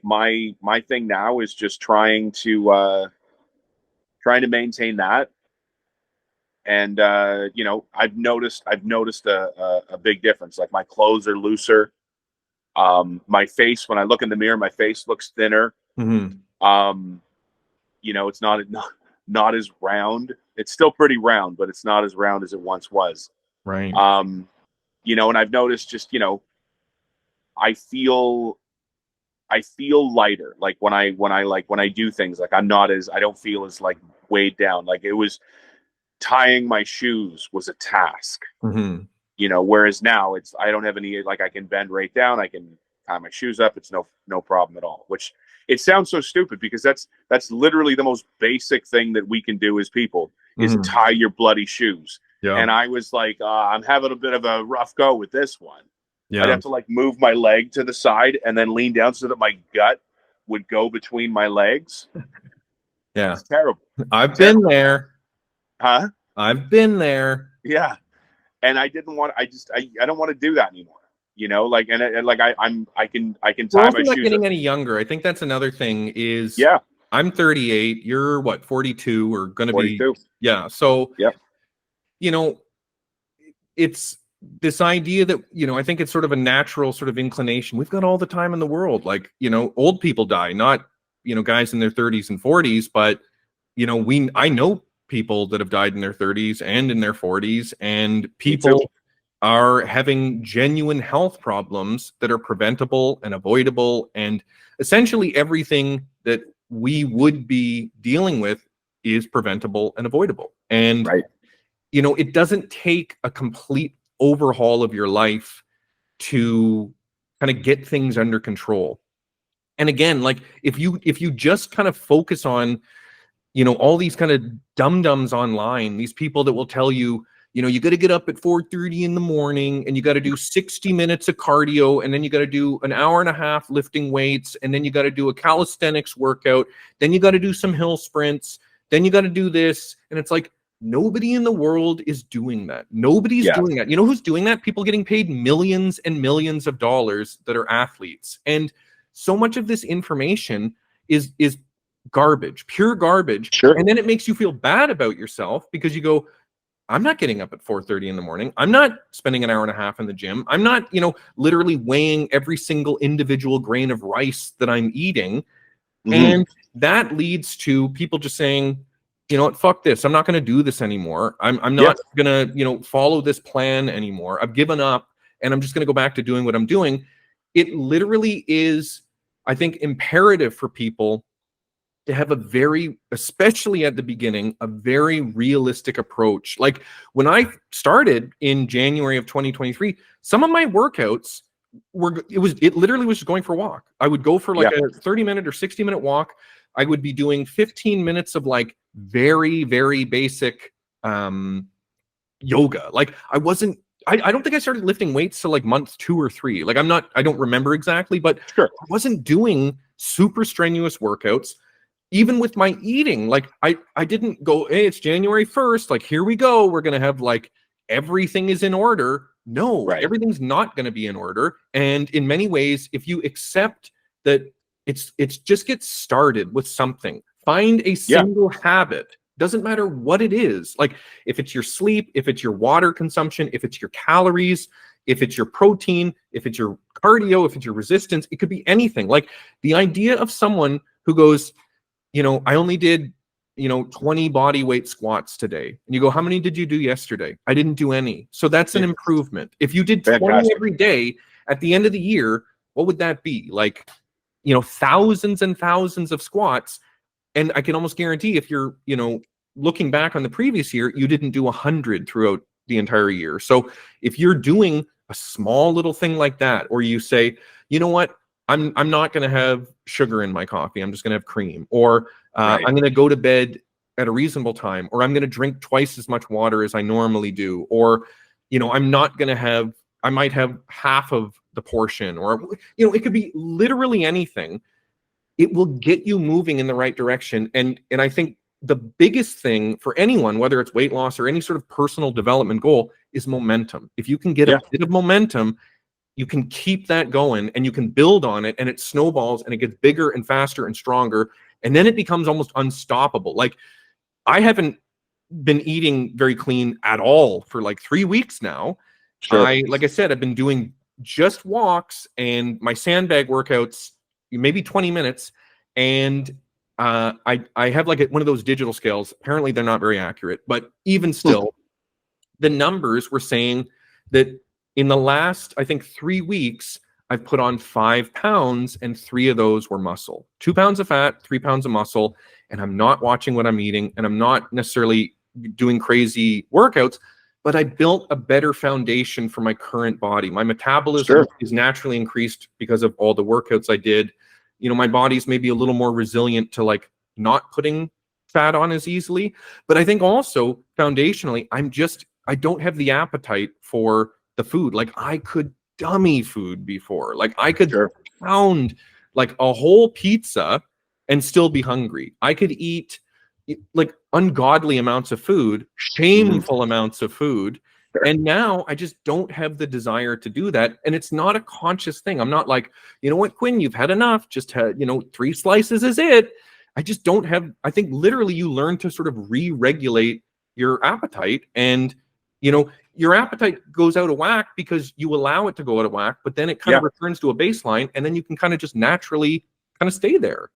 my thing now is just trying to maintain that. And I've noticed a big difference. Like my clothes are looser. My face, when I look in the mirror, my face looks thinner. Um, it's not as round. It's still pretty round, but it's not as round as it once was. Right. And I've noticed just, I feel lighter. Like when I do things, like I don't feel as like weighed down. Like it was tying my shoes was a task. Whereas now I don't have any, like I can bend right down, I can tie my shoes up, it's no problem at all. Which it sounds so stupid because that's literally the most basic thing that we can do as people is tie your bloody shoes. Yeah. And I was like, I'm having a bit of a rough go with this one. Yeah. I'd have to like move my leg to the side and then lean down so that my gut would go between my legs. Yeah. It's terrible. I've been there. Huh? I've been there. Yeah. And I don't want to do that anymore. Like, and I can tie my shoes. Not getting any younger. I think that's another thing is, yeah, I'm 38. You're what, 42 or going to be? 42. Yeah. So, yeah, it's this idea that, I think it's sort of a natural sort of inclination. We've got all the time in the world. Like, old people die, not, guys in their 30s and 40s, but, I know people that have died in their 30s and in their 40s, and people are having genuine health problems that are preventable and avoidable, and essentially everything that we would be dealing with is preventable and avoidable. And right. It doesn't take a complete overhaul of your life to kind of get things under control. And again, like if you just kind of focus on all these kind of dum-dums online, these people that will tell you, you got to get up at 4:30 in the morning and you got to do 60 minutes of cardio, and then you got to do an hour and a half lifting weights, and then you got to do a calisthenics workout, then you got to do some hill sprints, then you got to do this. And it's like, nobody in the world is doing that. Nobody's doing that. You know who's doing that? People getting paid millions and millions of dollars that are athletes. And so much of this information is garbage, pure garbage. Sure. And then it makes you feel bad about yourself because you go, I'm not getting up at 4:30 in the morning. I'm not spending an hour and a half in the gym. I'm not, literally weighing every single individual grain of rice that I'm eating. And that leads to people just saying, you know what, fuck this. I'm not going to do this anymore. I'm not going to, follow this plan anymore. I've given up and I'm just going to go back to doing what I'm doing. It literally is, I think, imperative for people to have especially at the beginning, a very realistic approach. Like when I started in January of 2023, some of my workouts it literally was just going for a walk. I would go for like a 30-minute or 60-minute walk. I would be doing 15 minutes of like very, very basic yoga. Like I don't think I started lifting weights till like month 2 or 3. Like I don't remember exactly, but I wasn't doing super strenuous workouts. Even with my eating, like I didn't go, hey, it's January 1st. Like, here we go. We're going to have like, everything is in order. No, everything's not going to be in order. And in many ways, if you accept that it's just get started with something, find a single habit, doesn't matter what it is. Like if it's your sleep, if it's your water consumption, if it's your calories, if it's your protein, if it's your cardio, if it's your resistance, it could be anything. Like the idea of someone who goes, I only did, 20 body weight squats today. And you go, how many did you do yesterday? I didn't do any. So that's an improvement. If you did 20 every day at the end of the year, what would that be? Like, thousands and thousands of squats. And I can almost guarantee if you're, looking back on the previous year, you didn't do 100 throughout the entire year. So if you're doing a small little thing like that, or you say, you know what, I'm not going to have sugar in my coffee. I'm just going to have cream, or I'm going to go to bed at a reasonable time, or I'm going to drink twice as much water as I normally do, or, I'm not going to have, I might have half of the portion, or, it could be literally anything. It will get you moving in the right direction. And I think the biggest thing for anyone, whether it's weight loss or any sort of personal development goal, is momentum. If you can get a bit of momentum, you can keep that going and you can build on it, and it snowballs and it gets bigger and faster and stronger. And then it becomes almost unstoppable. Like, I haven't been eating very clean at all for like 3 weeks now. Sure. Like I said, I've been doing just walks and my sandbag workouts, maybe 20 minutes. And I have like one of those digital scales. Apparently they're not very accurate, but even still, the numbers were saying that in the last, I think, 3 weeks, I've put on 5 pounds, and 3 of those were muscle. 2 pounds of fat, 3 pounds of muscle, and I'm not watching what I'm eating, and I'm not necessarily doing crazy workouts, but I built a better foundation for my current body. My metabolism is naturally increased because of all the workouts I did. You know, my body's maybe a little more resilient to like not putting fat on as easily. But I think also foundationally, I don't have the appetite for the food. Like, I could dummy food before. Like, I could pound like a whole pizza and still be hungry. I could eat like ungodly amounts of food, shameful amounts of food. And now I just don't have the desire to do that. And it's not a conscious thing. I'm not like, you know what, Quinn, you've had enough. Just had, 3 slices is it. I just don't have, I think literally you learn to sort of re-regulate your appetite, and, your appetite goes out of whack because you allow it to go out of whack, but then it kind of returns to a baseline, and then you can kind of just naturally kind of stay there.